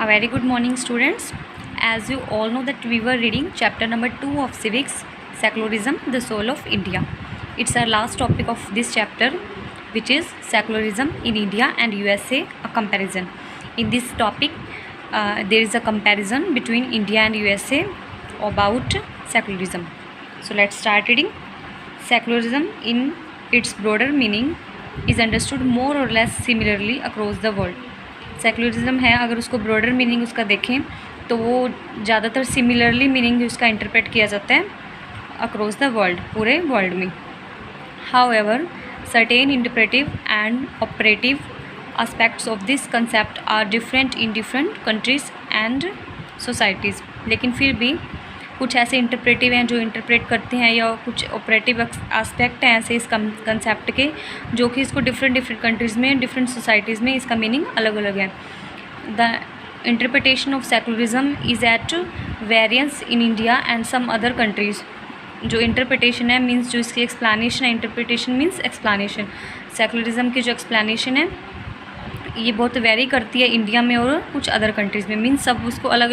A very good morning, students. As you all know that we were reading chapter number 2 of civics, secularism, the soul of India. It's our last topic of this chapter, which is secularism in India and USA, a comparison. In this topic, there is a comparison between India and USA about secularism. So let's start reading. Secularism in its broader meaning is understood more or less similarly across the world. Secularism है, अगर उसको broader meaning उसका देखें तो वो ज़्यादातर similarly meaning उसका interpret किया जाता है अक्रॉस द वर्ल्ड, पूरे वर्ल्ड में. However certain interpretative and operative aspects of this concept are different in different countries and societies. लेकिन फिर भी कुछ ऐसे इंटरप्रेटिव हैं जो इंटरप्रेट करते हैं, या कुछ ऑपरेटिव एस्पेक्ट हैं ऐसे इस कंसेप्ट के जो कि इसको डिफरेंट कंट्रीज़ में, डिफरेंट सोसाइटीज़ में इसका मीनिंग अलग अलग है. The interpretation of secularism is at variance in India and some other countries. जो इंटरप्रिटेशन है मीन्स जो इसकी एक्सप्लेनेशन है, इंटरप्रिटेशन मीन्स एक्सप्लेनेशन. सेकुलरिज्म की जो एक्सप्लेनेशन है ये बहुत वेरी करती है इंडिया में और कुछ अदर कंट्रीज़ में. मीन्स सब उसको अलग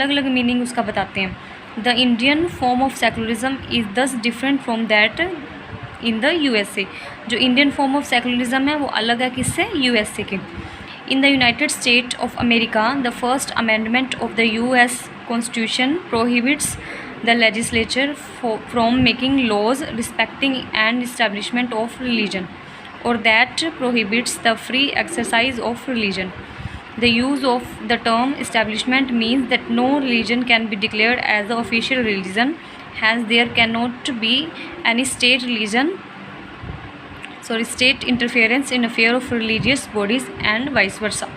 अलग मीनिंग उसका बताते हैं. The Indian form of secularism is thus different from that in the USA. जो इंडियन फॉर्म ऑफ सेकुलरिज्म है वो अलग है किससे, यूएसए के. In the United State of America the first amendment of the US constitution prohibits the legislature from making laws respecting and establishment of religion, or that prohibits the free exercise of religion. The use of the term establishment means that no religion can be declared as the official religion, hence there cannot be any state interference in affairs of religious bodies and vice versa.